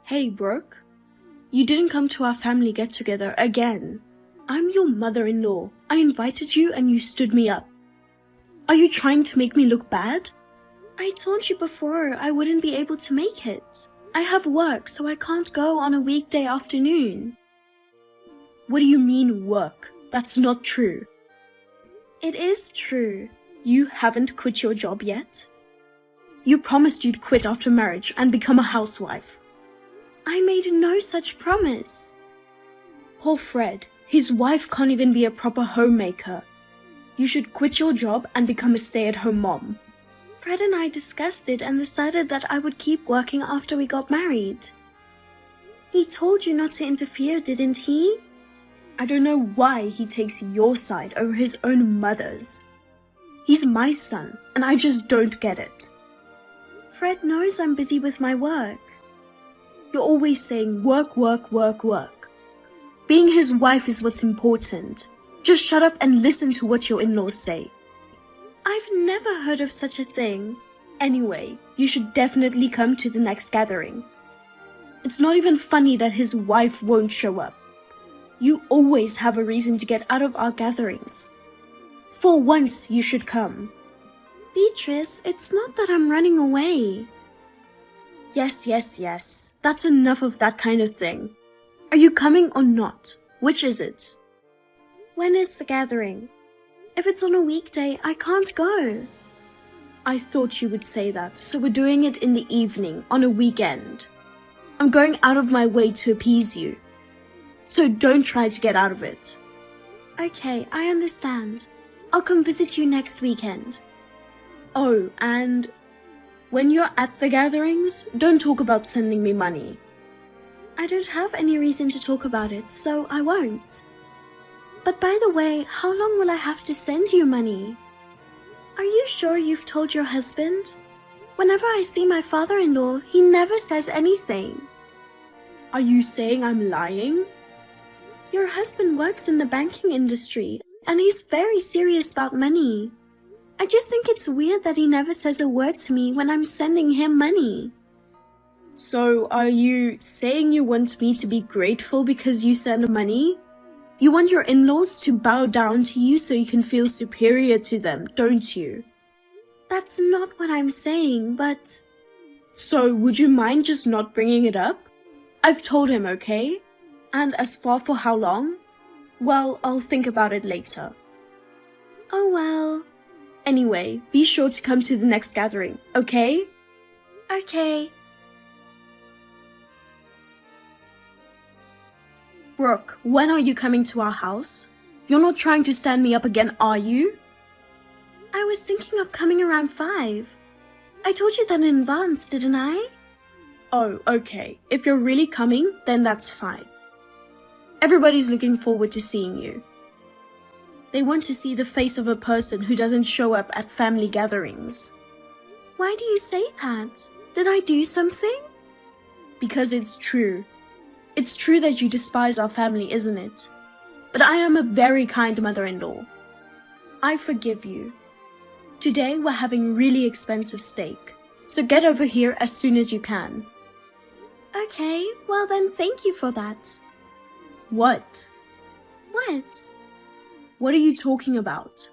Hey, Brooke. You didn't come to our family get-together again. I'm your mother-in-law. I invited you and you stood me up. Are you trying to make me look bad? I told you before I wouldn't be able to make it. I have work, so I can't go on a weekday afternoon. What do you mean, work? That's not true. It is true. You haven't quit your job yet? You promised you'd quit after marriage and become a housewife. I made no such promise. Poor Fred, his wife can't even be a proper homemaker. You should quit your job and become a stay-at-home mom. Fred and I discussed it and decided that I would keep working after we got married. He told you not to interfere, didn't he? I don't know why he takes your side over his own mother's. He's my son, and I just don't get it. Fred knows I'm busy with my work. You're always saying work, work, work, work. Being his wife is what's important. Just shut up and listen to what your in-laws say. I've never heard of such a thing. Anyway, you should definitely come to the next gathering. It's not even funny that his wife won't show up. You always have a reason to get out of our gatherings. For once, you should come. Beatrice, it's not that I'm running away. Yes. That's enough of that kind of thing. Are you coming or not? Which is it? When is the gathering? If it's on a weekday, I can't go. I thought you would say that, so we're doing it in the evening, on a weekend. I'm going out of my way to appease you. So don't try to get out of it. Okay, I understand. I'll come visit you next weekend. Oh, and when you're at the gatherings, don't talk about sending me money. I don't have any reason to talk about it, so I won't. But by the way, how long will I have to send you money? Are you sure you've told your husband? Whenever I see my father-in-law, he never says anything. Are you saying I'm lying? Your husband works in the banking industry, and he's very serious about money. I just think it's weird that he never says a word to me when I'm sending him money. So, are you saying you want me to be grateful because you send money? You want your in-laws to bow down to you so you can feel superior to them, don't you? That's not what I'm saying, but... So, would you mind just not bringing it up? I've told him, okay? And as far for how long? Well, I'll think about it later. Oh well. Anyway, be sure to come to the next gathering, okay? Okay. Brooke, when are you coming to our house? You're not trying to stand me up again, are you? I was thinking of coming around 5. I told you that in advance, didn't I? Oh, okay. If you're really coming, then that's fine. Everybody's looking forward to seeing you. They want to see the face of a person who doesn't show up at family gatherings. Why do you say that? Did I do something? Because it's true. It's true that you despise our family, isn't it? But I am a very kind mother-in-law. I forgive you. Today we're having really expensive steak, so get over here as soon as you can. Okay, well then thank you for that. What? What? What are you talking about?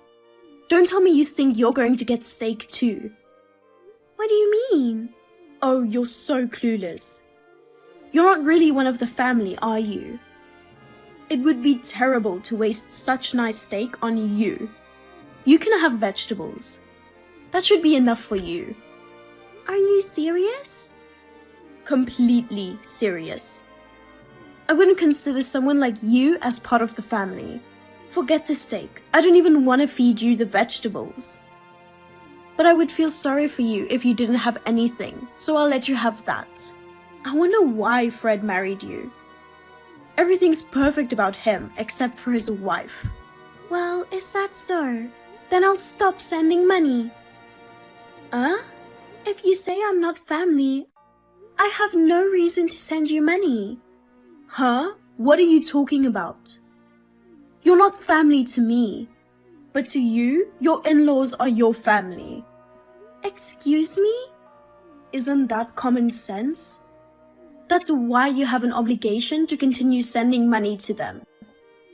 Don't tell me you think you're going to get steak too. What do you mean? Oh, you're so clueless. You're not really one of the family, are you? It would be terrible to waste such nice steak on you. You can have vegetables. That should be enough for you. Are you serious? Completely serious. I wouldn't consider someone like you as part of the family. Forget the steak. I don't even want to feed you the vegetables. But I would feel sorry for you if you didn't have anything, so I'll let you have that. I wonder why Fred married you. Everything's perfect about him except for his wife. Well, is that so? Then I'll stop sending money. If you say I'm not family, I have no reason to send you money. Huh? What are you talking about? You're not family to me, but to you, your in-laws are your family. Excuse me? Isn't that common sense? That's why you have an obligation to continue sending money to them.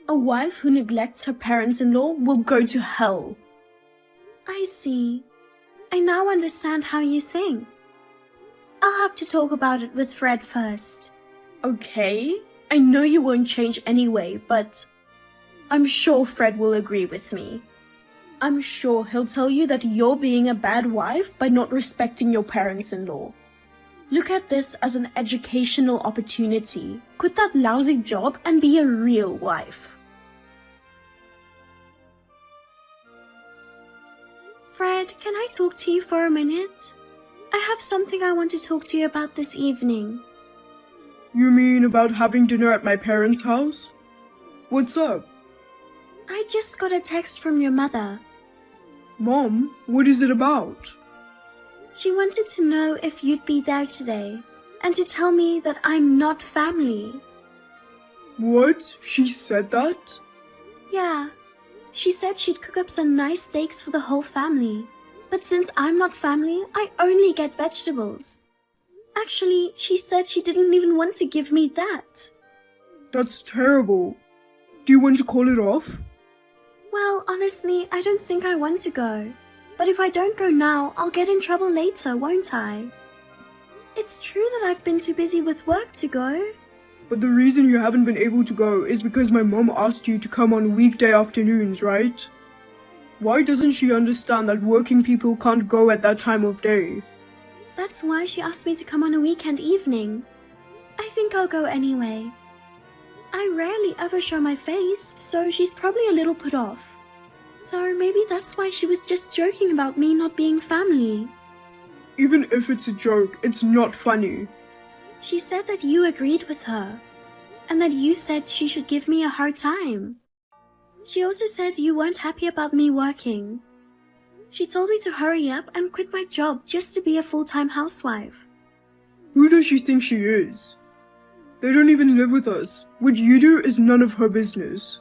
A wife who neglects her parents-in-law will go to hell. I see. I now understand how you think. I'll have to talk about it with Fred first. Okay, I know you won't change anyway, but I'm sure Fred will agree with me. I'm sure he'll tell you that you're being a bad wife by not respecting your parents-in-law. Look at this as an educational opportunity. Quit that lousy job and be a real wife. Fred, can I talk to you for a minute? I have something I want to talk to you about this evening. You mean about having dinner at my parents' house? What's up? I just got a text from your mother. Mom, what is it about? She wanted to know if you'd be there today, and to tell me that I'm not family. What? She said that? Yeah. She said she'd cook up some nice steaks for the whole family. But since I'm not family, I only get vegetables. Actually, she said she didn't even want to give me that. That's terrible. Do you want to call it off? Well, honestly, I don't think I want to go. But if I don't go now, I'll get in trouble later, won't I? It's true that I've been too busy with work to go. But the reason you haven't been able to go is because my mom asked you to come on weekday afternoons, right? Why doesn't she understand that working people can't go at that time of day? That's why she asked me to come on a weekend evening. I think I'll go anyway. I rarely ever show my face, so she's probably a little put off. So maybe that's why she was just joking about me not being family. Even if it's a joke, it's not funny. She said that you agreed with her, and that you said she should give me a hard time. She also said you weren't happy about me working. She told me to hurry up and quit my job just to be a full-time housewife. Who does she think she is? They don't even live with us. What you do is none of her business.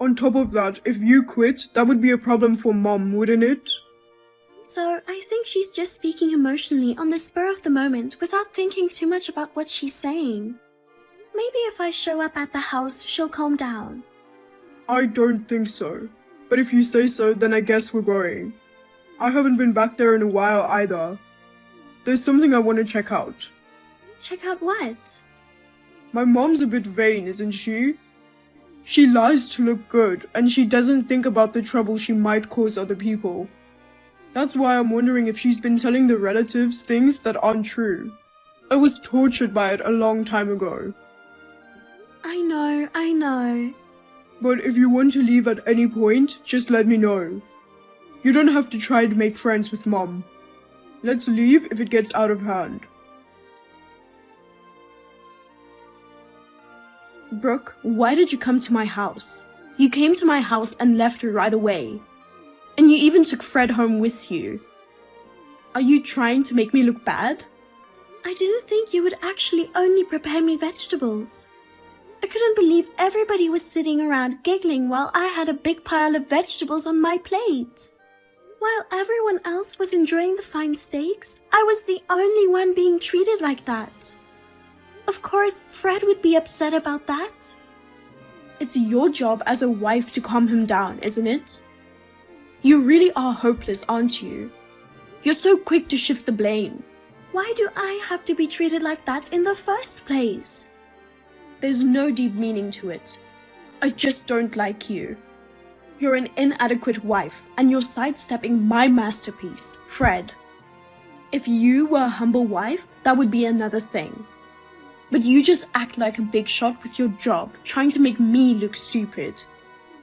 On top of that, if you quit, that would be a problem for Mom, wouldn't it? So I think she's just speaking emotionally on the spur of the moment without thinking too much about what she's saying. Maybe if I show up at the house, she'll calm down. I don't think so. But if you say so, then I guess we're going. I haven't been back there in a while either. There's something I want to check out. Check out what? My mom's a bit vain, isn't she? She lies to look good, and she doesn't think about the trouble she might cause other people. That's why I'm wondering if she's been telling the relatives things that aren't true. I was tortured by it a long time ago. I know. But if you want to leave at any point, just let me know. You don't have to try to make friends with Mom. Let's leave if it gets out of hand. Brooke, why did you come to my house? You came to my house and left right away. And you even took Fred home with you. Are you trying to make me look bad? I didn't think you would actually only prepare me vegetables. I couldn't believe everybody was sitting around giggling while I had a big pile of vegetables on my plate. While everyone else was enjoying the fine steaks, I was the only one being treated like that. Of course, Fred would be upset about that. It's your job as a wife to calm him down, isn't it? You really are hopeless, aren't you? You're so quick to shift the blame. Why do I have to be treated like that in the first place? There's no deep meaning to it. I just don't like you. You're an inadequate wife, and you're sidestepping my masterpiece, Fred. If you were a humble wife, that would be another thing. But you just act like a big shot with your job, trying to make me look stupid.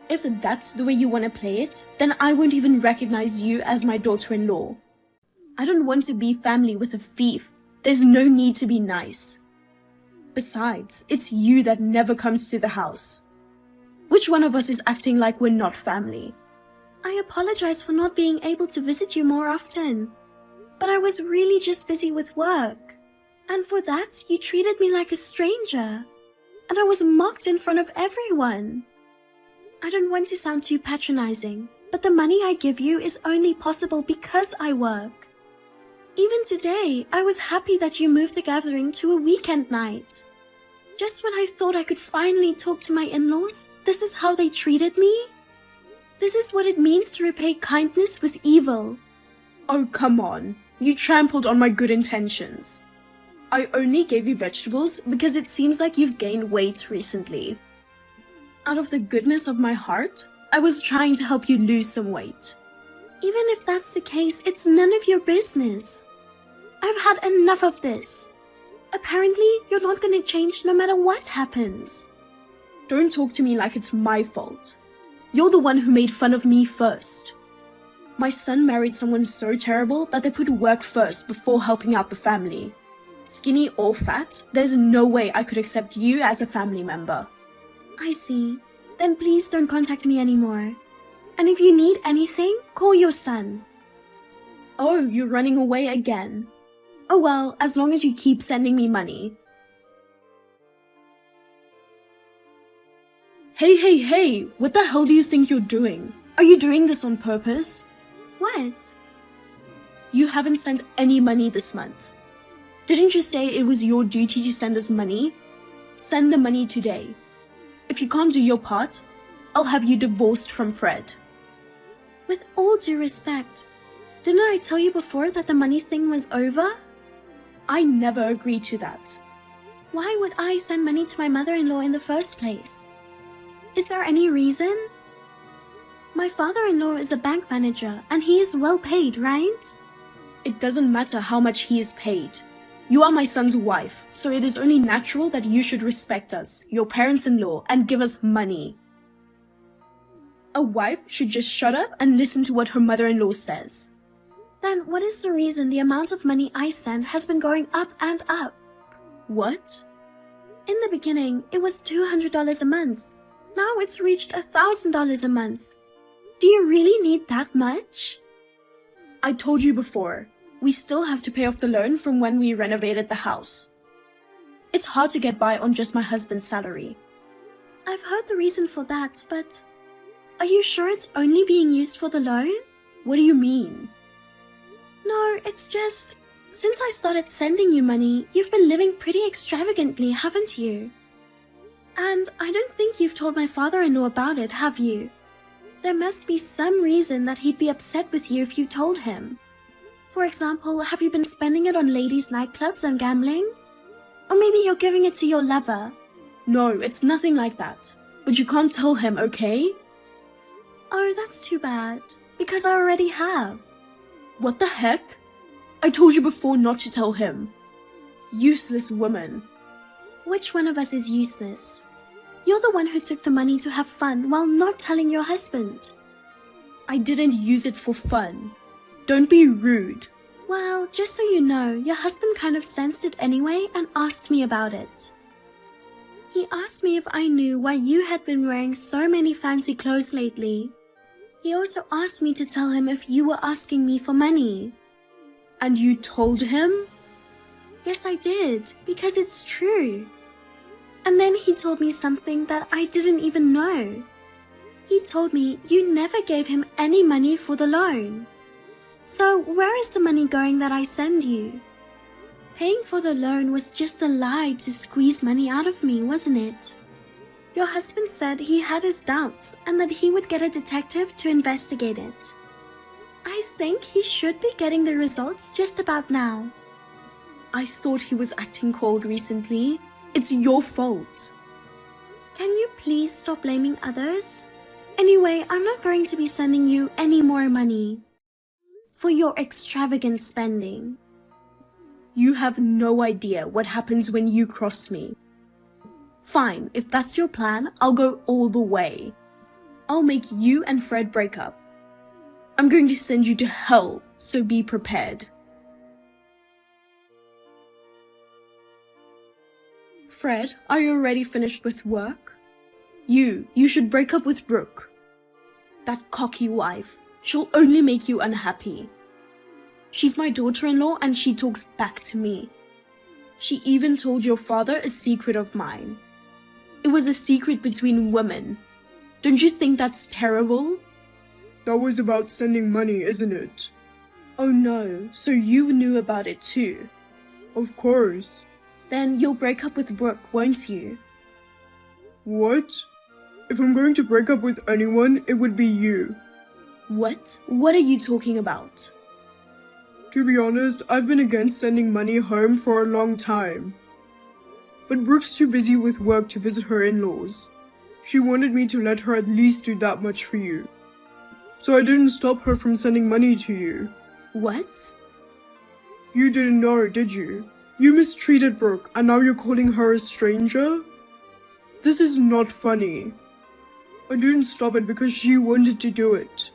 If that's the way you want to play it, then I won't even recognize you as my daughter-in-law. I don't want to be family with a thief. There's no need to be nice. Besides, it's you that never comes to the house. Which one of us is acting like we're not family? I apologize for not being able to visit you more often. But I was really just busy with work. And for that, you treated me like a stranger. And I was mocked in front of everyone. I don't want to sound too patronizing, but the money I give you is only possible because I work. Even today, I was happy that you moved the gathering to a weekend night. Just when I thought I could finally talk to my in-laws, this is how they treated me? This is what it means to repay kindness with evil. Oh, come on. You trampled on my good intentions. I only gave you vegetables because it seems like you've gained weight recently. Out of the goodness of my heart, I was trying to help you lose some weight. Even if that's the case, it's none of your business. I've had enough of this. Apparently, you're not going to change no matter what happens. Don't talk to me like it's my fault. You're the one who made fun of me first. My son married someone so terrible that they put work first before helping out the family. Skinny or fat, there's no way I could accept you as a family member. I see. Then please don't contact me anymore. And if you need anything, call your son. Oh, you're running away again. Oh well, as long as you keep sending me money. Hey, what the hell do you think you're doing? Are you doing this on purpose? What? You haven't sent any money this month. Didn't you say it was your duty to send us money? Send the money today. If you can't do your part, I'll have you divorced from Fred. With all due respect, didn't I tell you before that the money thing was over? I never agreed to that. Why would I send money to my mother-in-law in the first place? Is there any reason? My father-in-law is a bank manager and he is well paid, right? It doesn't matter how much he is paid. You are my son's wife, so it is only natural that you should respect us, your parents-in-law, and give us money. A wife should just shut up and listen to what her mother-in-law says. Then what is the reason the amount of money I send has been going up and up? What? In the beginning, it was $200 a month. Now it's reached $1,000 a month. Do you really need that much? I told you before, we still have to pay off the loan from when we renovated the house. It's hard to get by on just my husband's salary. I've heard the reason for that, but are you sure it's only being used for the loan? What do you mean? No, it's just, since I started sending you money, you've been living pretty extravagantly, haven't you? And I don't think you've told my father-in-law about it, have you? There must be some reason that he'd be upset with you if you told him. For example, have you been spending it on ladies' nightclubs and gambling? Or maybe you're giving it to your lover. No, it's nothing like that. But you can't tell him, okay? Oh, that's too bad, because I already have. What the heck? I told you before not to tell him. Useless woman. Which one of us is useless? You're the one who took the money to have fun while not telling your husband. I didn't use it for fun. Don't be rude. Well, just so you know, your husband kind of sensed it anyway and asked me about it. He asked me if I knew why you had been wearing so many fancy clothes lately. He also asked me to tell him if you were asking me for money. And you told him? Yes, I did, because it's true. And then he told me something that I didn't even know. He told me you never gave him any money for the loan. So where is the money going that I send you? Paying for the loan was just a lie to squeeze money out of me, wasn't it? Your husband said he had his doubts and that he would get a detective to investigate it. I think he should be getting the results just about now. I thought he was acting cold recently. It's your fault. Can you please stop blaming others? Anyway, I'm not going to be sending you any more money for your extravagant spending. You have no idea what happens when you cross me. Fine, if that's your plan, I'll go all the way. I'll make you and Fred break up. I'm going to send you to hell, so be prepared. Fred, are you already finished with work? You should break up with Brooke. That cocky wife. She'll only make you unhappy. She's my daughter-in-law and she talks back to me. She even told your father a secret of mine. It was a secret between women. Don't you think that's terrible? That was about sending money, isn't it? Oh no, so you knew about it too. Of course. Then you'll break up with Brooke, won't you? What? If I'm going to break up with anyone, it would be you. What? What are you talking about? To be honest, I've been against sending money home for a long time. But Brooke's too busy with work to visit her in-laws. She wanted me to let her at least do that much for you. So I didn't stop her from sending money to you. What? You didn't know, did you? You mistreated Brooke and now you're calling her a stranger? This is not funny. I didn't stop it because she wanted to do it.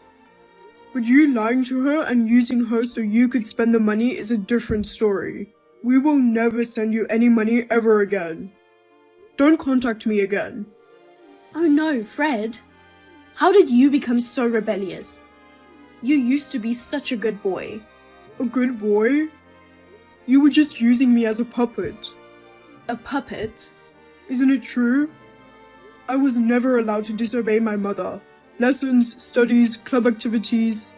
But you lying to her and using her so you could spend the money is a different story. We will never send you any money ever again. Don't contact me again. Oh no, Fred. How did you become so rebellious? You used to be such a good boy. A good boy? You were just using me as a puppet. A puppet? Isn't it true? I was never allowed to disobey my mother. Lessons, studies, club activities.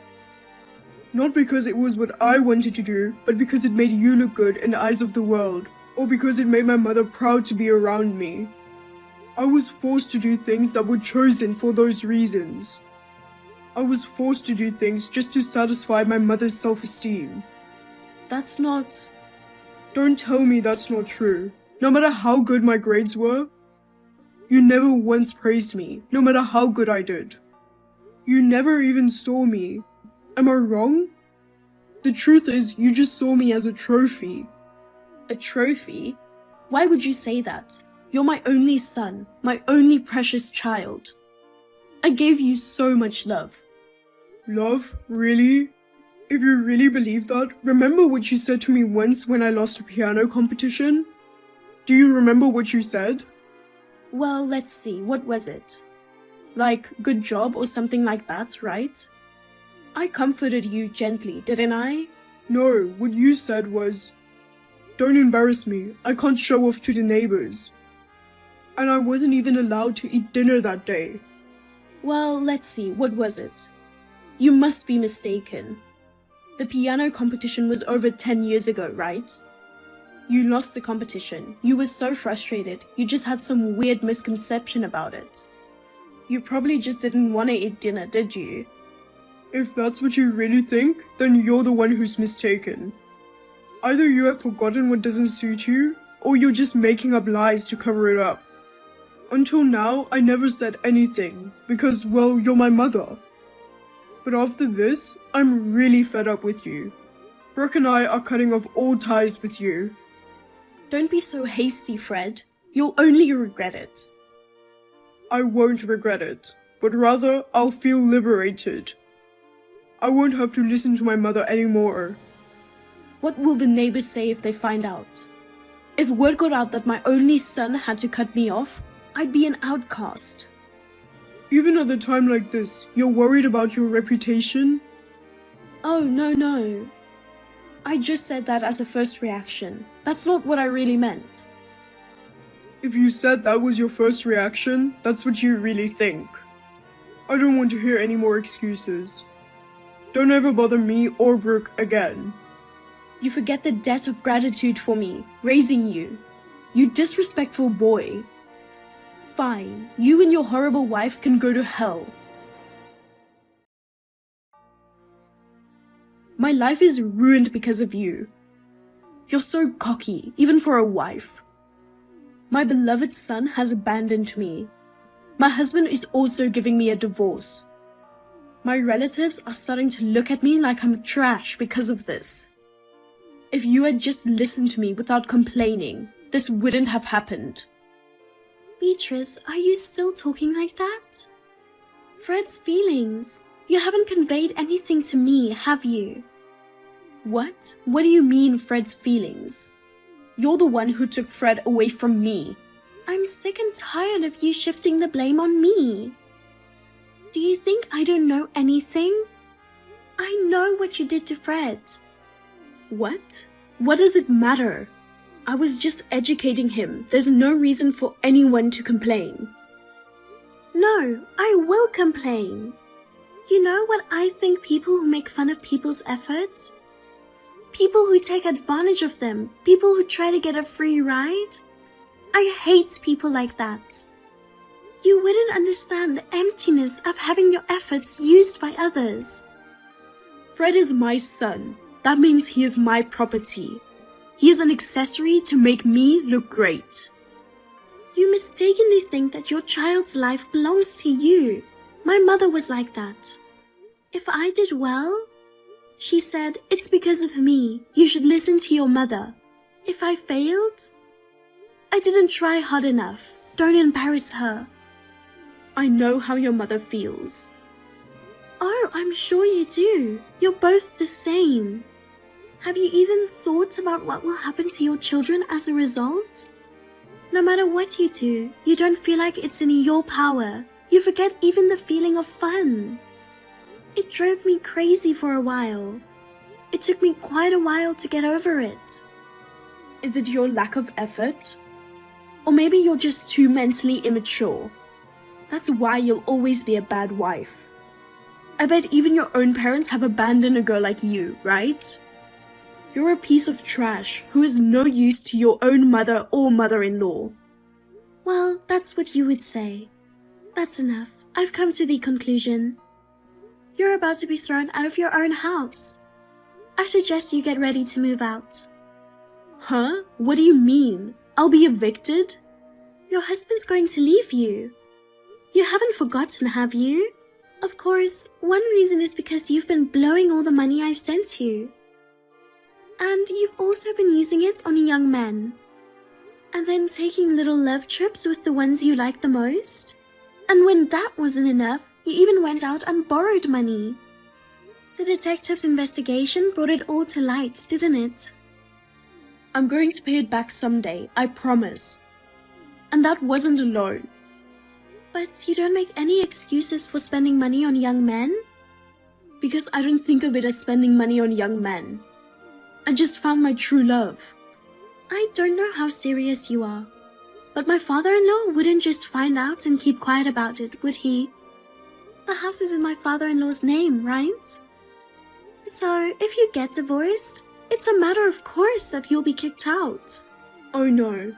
Not because it was what I wanted to do, but because it made you look good in the eyes of the world, or because it made my mother proud to be around me. I was forced to do things that were chosen for those reasons. I was forced to do things just to satisfy my mother's self-esteem. That's not... Don't tell me that's not true. No matter how good my grades were, you never once praised me, no matter how good I did. You never even saw me. Am I wrong? The truth is, you just saw me as a trophy. A trophy? Why would you say that? You're my only son, my only precious child. I gave you so much love. Love? Really? If you really believe that, remember what you said to me once when I lost a piano competition? Do you remember what you said? Well, let's see, what was it? Like, good job or something like that, right? I comforted you gently, didn't I? No, what you said was, don't embarrass me, I can't show off to the neighbors. And I wasn't even allowed to eat dinner that day. Well, let's see, what was it? You must be mistaken. The piano competition was over 10 years ago, right? You lost the competition. You were so frustrated. You just had some weird misconception about it. You probably just didn't want to eat dinner, did you? If that's what you really think, then you're the one who's mistaken. Either you have forgotten what doesn't suit you, or you're just making up lies to cover it up. Until now, I never said anything, because, well, you're my mother. But after this, I'm really fed up with you. Brooke and I are cutting off all ties with you. Don't be so hasty, Fred. You'll only regret it. I won't regret it, but rather I'll feel liberated. I won't have to listen to my mother anymore. What will the neighbors say if they find out? If word got out that my only son had to cut me off, I'd be an outcast. Even at a time like this, you're worried about your reputation? Oh, no. I just said that as a first reaction. That's not what I really meant. If you said that was your first reaction, that's what you really think. I don't want to hear any more excuses. Don't ever bother me or Brooke again. You forget the debt of gratitude for me, raising you. You disrespectful boy. Fine, you and your horrible wife can go to hell. My life is ruined because of you. You're so cocky, even for a wife. My beloved son has abandoned me. My husband is also giving me a divorce. My relatives are starting to look at me like I'm trash because of this. If you had just listened to me without complaining, this wouldn't have happened. Beatrice, are you still talking like that? Fred's feelings. You haven't conveyed anything to me, have you? What? What do you mean, Fred's feelings? You're the one who took Fred away from me. I'm sick and tired of you shifting the blame on me. Do you think I don't know anything? I know what you did to Fred. What? What does it matter? I was just educating him. There's no reason for anyone to complain. No, I will complain. You know what I think people who make fun of people's efforts? People who take advantage of them, people who try to get a free ride? I hate people like that. You wouldn't understand the emptiness of having your efforts used by others. Fred is my son. That means he is my property. He is an accessory to make me look great. You mistakenly think that your child's life belongs to you. My mother was like that. If I did well, she said, it's because of me. You should listen to your mother. If I failed, I didn't try hard enough. Don't embarrass her. I know how your mother feels. Oh, I'm sure you do. You're both the same. Have you even thought about what will happen to your children as a result? No matter what you do, you don't feel like it's in your power. You forget even the feeling of fun. It drove me crazy for a while. It took me quite a while to get over it. Is it your lack of effort? Or maybe you're just too mentally immature. That's why you'll always be a bad wife. I bet even your own parents have abandoned a girl like you, right? You're a piece of trash who is no use to your own mother or mother-in-law. Well, that's what you would say. That's enough. I've come to the conclusion. You're about to be thrown out of your own house. I suggest you get ready to move out. Huh? What do you mean? I'll be evicted? Your husband's going to leave you. You haven't forgotten, have you? Of course, one reason is because you've been blowing all the money I've sent you. And you've also been using it on young men. And then taking little love trips with the ones you like the most. And when that wasn't enough, you even went out and borrowed money. The detective's investigation brought it all to light, didn't it? I'm going to pay it back someday, I promise. And that wasn't a loan. But you don't make any excuses for spending money on young men? Because I don't think of it as spending money on young men. I just found my true love. I don't know how serious you are. But my father-in-law wouldn't just find out and keep quiet about it, would he? The house is in my father-in-law's name, right? So if you get divorced, it's a matter of course that you'll be kicked out. Oh no.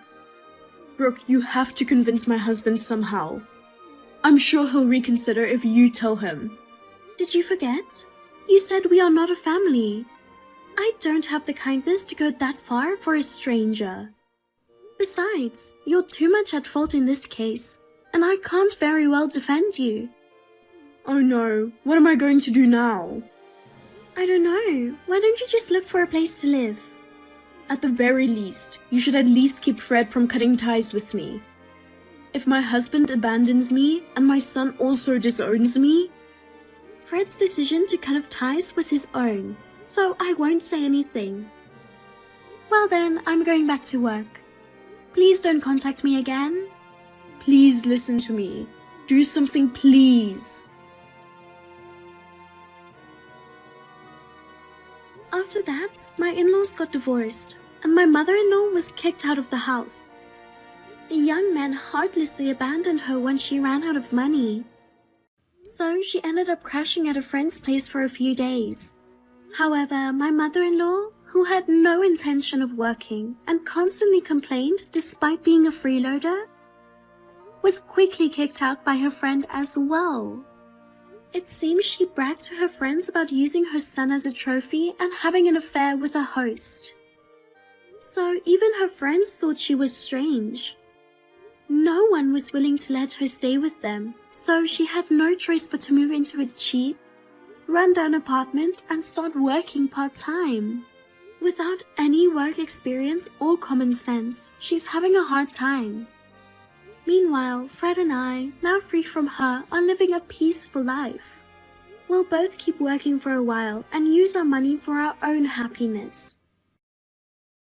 Brooke, you have to convince my husband somehow. I'm sure he'll reconsider if you tell him. Did you forget? You said we are not a family. I don't have the kindness to go that far for a stranger. Besides, you're too much at fault in this case, and I can't very well defend you. Oh no, what am I going to do now? I don't know. Why don't you just look for a place to live? At the very least, you should at least keep Fred from cutting ties with me. If my husband abandons me and my son also disowns me, Fred's decision to cut off ties was his own, so I won't say anything. Well then, I'm going back to work. Please don't contact me again. Please listen to me. Do something, please. After that, my in-laws got divorced, and my mother-in-law was kicked out of the house. The young man heartlessly abandoned her when she ran out of money. So she ended up crashing at a friend's place for a few days. However, my mother-in-law, who had no intention of working and constantly complained despite being a freeloader, was quickly kicked out by her friend as well. It seems she bragged to her friends about using her son as a trophy and having an affair with a host. So even her friends thought she was strange. No one was willing to let her stay with them, so she had no choice but to move into a cheap, run-down apartment and start working part-time. Without any work experience or common sense, she's having a hard time. Meanwhile, Fred and I, now free from her, are living a peaceful life. We'll both keep working for a while and use our money for our own happiness.